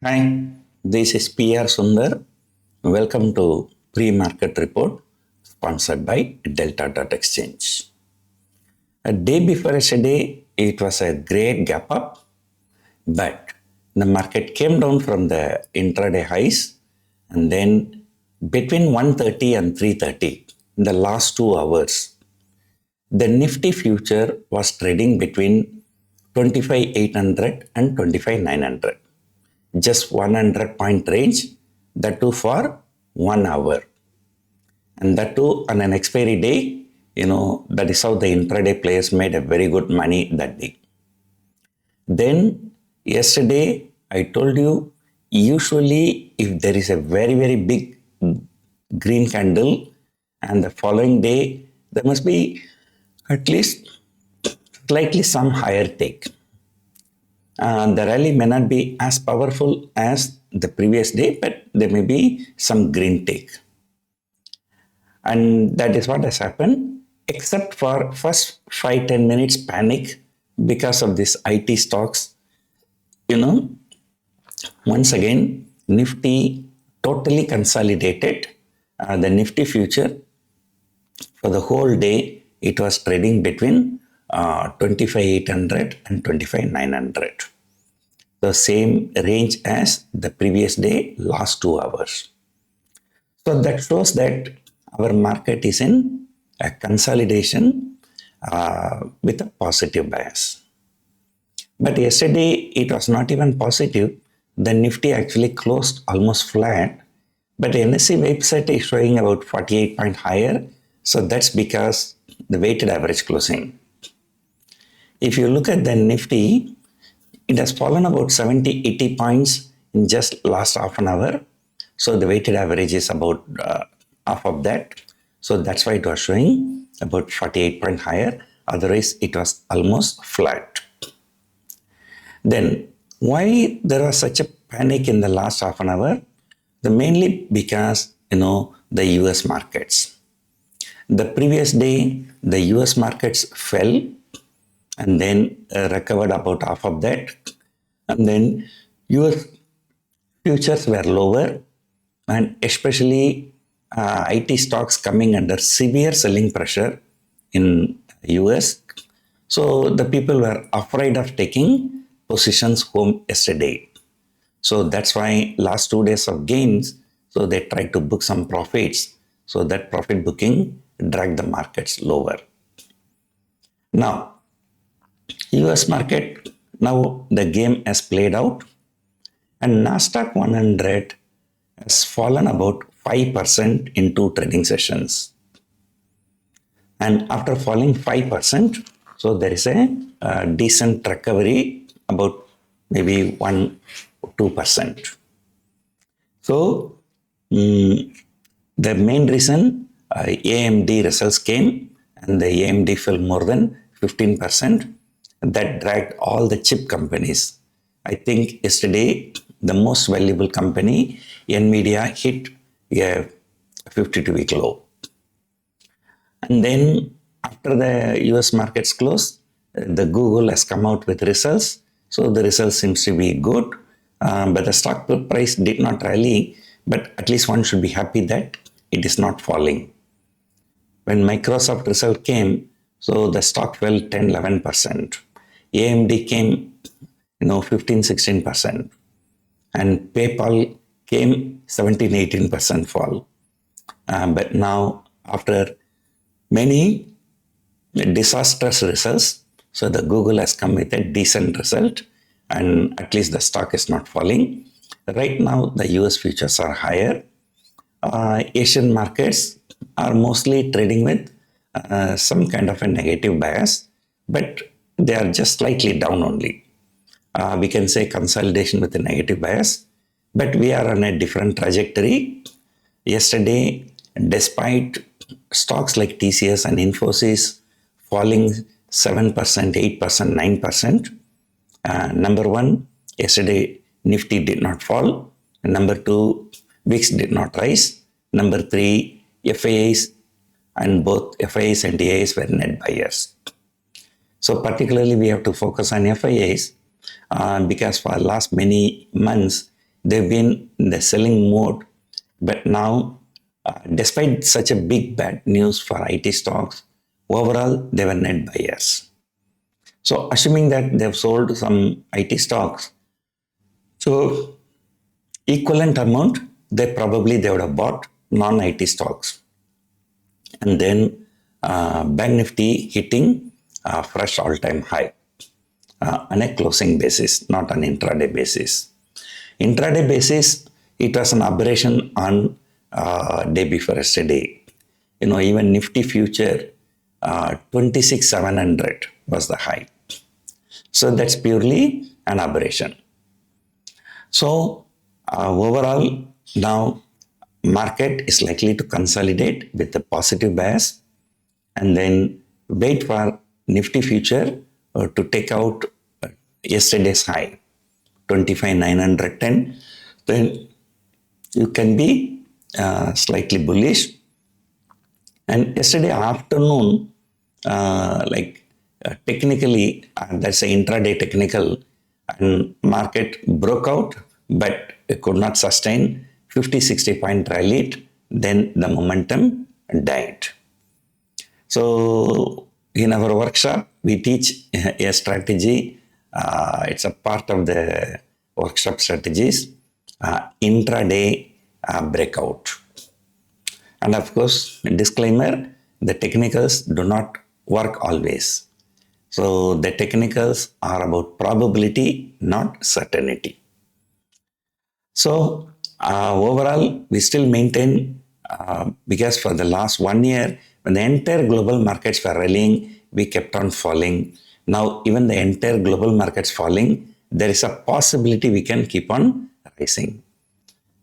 Hi, this is PR Sundar. Welcome to Pre-Market Report sponsored by Delta.Exchange. A day before yesterday, it was a great gap up, but the market came down from the intraday highs and then between 1:30 and 3:30, in the last 2 hours, the Nifty future was trading between 25,800 and 25,900. Just 100 point range, that too for 1 hour. And that too on an expiry day, that is how the intraday players made a very good money that day. Then yesterday, I told you, usually if there is a very, very big green candle and the following day, there must be at least slightly some higher take. The rally may not be as powerful as the previous day, but there may be some green take. And that is what has happened, except for first 5-10 minutes panic because of this IT stocks. Once again, Nifty totally consolidated. The Nifty future for the whole day, it was trading between 25,800 and 25,900. The same range as the previous day, last 2 hours. So that shows that our market is in a consolidation with a positive bias. But yesterday, it was not even positive. The Nifty actually closed almost flat, but NSE website is showing about 48 point higher. So that's because the weighted average closing. If you look at the Nifty, it has fallen about 70-80 points in just last half an hour. So the weighted average is about half of that. So that's why it was showing about 48 point higher. Otherwise, it was almost flat. Then why there was such a panic in the last half an hour? Mainly because, the US markets. The previous day, the US markets fell and then recovered about half of that. And then US futures were lower, and especially IT stocks coming under severe selling pressure in US. So the people were afraid of taking positions home yesterday. So that's why last 2 days of gains, so they tried to book some profits. So that profit booking dragged the markets lower. Now, US market, now the game has played out, and Nasdaq 100 has fallen about 5% in 2 trading sessions. And after falling 5%, so there is a decent recovery, about maybe 1-2%. So the main reason AMD results came, and the AMD fell more than 15%. That dragged all the chip companies. I think yesterday the most valuable company, Nvidia, hit a 52-week low. And then after the US markets closed, the Google has come out with results. So the results seems to be good, but the stock price did not rally. But at least one should be happy that it is not falling. When Microsoft result came, so the stock fell 10-11%. AMD came, 15-16%. And PayPal came 17-18% fall. But now, after many disastrous results, so the Google has come with a decent result, and at least the stock is not falling. Right now, the US futures are higher. Asian markets are mostly trading with some kind of a negative bias, but they are just slightly down only. We can say consolidation with a negative bias, but we are on a different trajectory. Yesterday, despite stocks like TCS and Infosys falling 7%, 8%, 9%, number one, yesterday Nifty did not fall. Number two, VIX did not rise. Number three, FIIs, and both FIIs and DIIs were net buyers. So particularly we have to focus on FIIs because for last many months, they've been in the selling mode. But now, despite such a big bad news for IT stocks, overall they were net buyers. So assuming that they've sold some IT stocks, so equivalent amount, they would have bought non-IT stocks. And then Bank Nifty hitting fresh all-time high on a closing basis, not on intraday basis. Intraday basis, it was an aberration on day before yesterday. Even Nifty future 26,700 was the high. So that's purely an aberration. So overall, now market is likely to consolidate with a positive bias and then wait for Nifty future to take out yesterday's high, 25,910. Then you can be slightly bullish. And yesterday afternoon, technically, that's an intraday technical, and market broke out, but it could not sustain 50-60 point rally. Then the momentum died. So in our workshop, we teach a strategy. It's a part of the workshop strategies, intraday breakout. And of course, disclaimer, the technicals do not work always. So the technicals are about probability, not certainty. So overall, we still maintain, because for the last 1 year, when the entire global markets were rallying, we kept on falling. Now, even the entire global markets falling, there is a possibility we can keep on rising.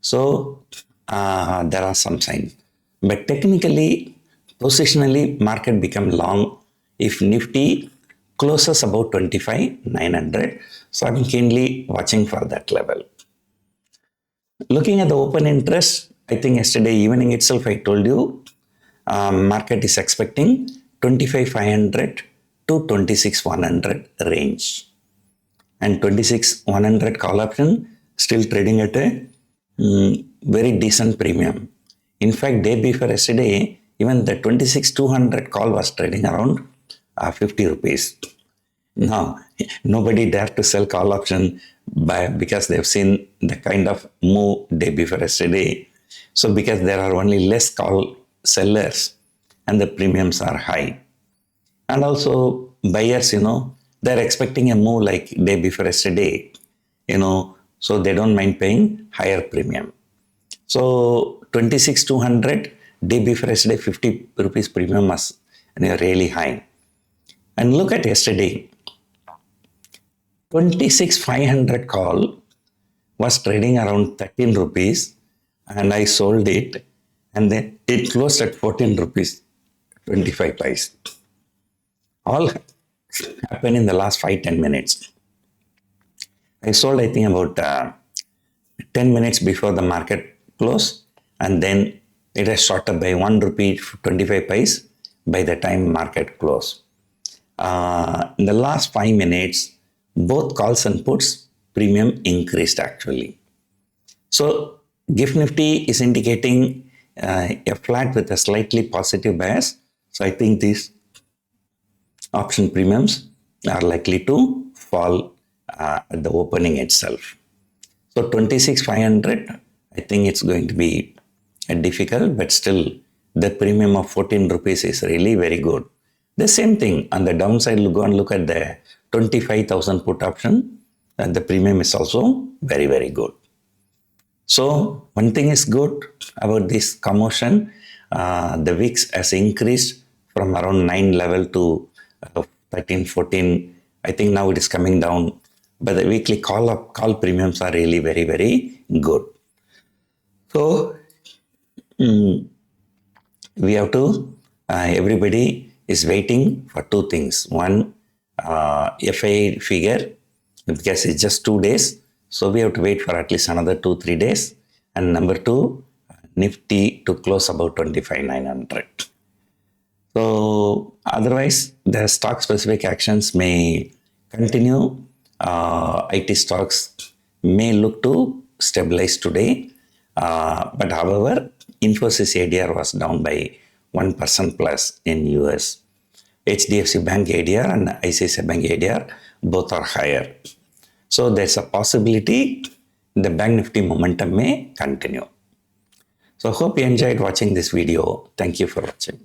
So there are some signs. But technically, positionally, market become long if Nifty closes about 25,900. So I'm keenly watching for that level. Looking at the open interest, I think yesterday evening itself I told you, market is expecting 25,500 to 26,100 range. And 26,100 call option still trading at a very decent premium. In fact, day before yesterday, even the 26,200 call was trading around 50 rupees. Now, nobody dare to sell call option because they've seen the kind of move day before yesterday. So because there are only less call sellers and the premiums are high. And also buyers, they're expecting a move like day before yesterday, so they don't mind paying higher premium. So 26,200 day before yesterday, 50 rupees premium was really high. And look at yesterday, 26,500 call was trading around 13 rupees and I sold it and then it closed at 14 rupees 25 paise. All happened in the last 5-10 minutes. I sold, I think, about 10 minutes before the market closed and then it has shot up by 1 rupee 25 paise by the time market closed. In the last 5 minutes, both calls and puts premium increased actually. So GIFT Nifty is indicating a flat with a slightly positive bias. So I think these option premiums are likely to fall at the opening itself. So 26,500, I think it's going to be difficult, but still the premium of 14 rupees is really very good. The same thing on the downside, go and look at the 25,000 put option and the premium is also very, very good. So one thing is good about this commotion, the VIX has increased from around 9 level to 13, 14. I think now it is coming down, but the weekly call premiums are really very, very good. So we have to, everybody is waiting for two things. One, FII figure, because it's just 2 days. So we have to wait for at least another 2-3 days. And number two, Nifty to close about 25,900. So otherwise, the stock specific actions may continue. IT stocks may look to stabilized today. But however, Infosys ADR was down by 1% plus in US. HDFC Bank ADR and ICICI Bank ADR both are higher. So there's a possibility the Bank Nifty momentum may continue. So hope you enjoyed watching this video. Thank you for watching.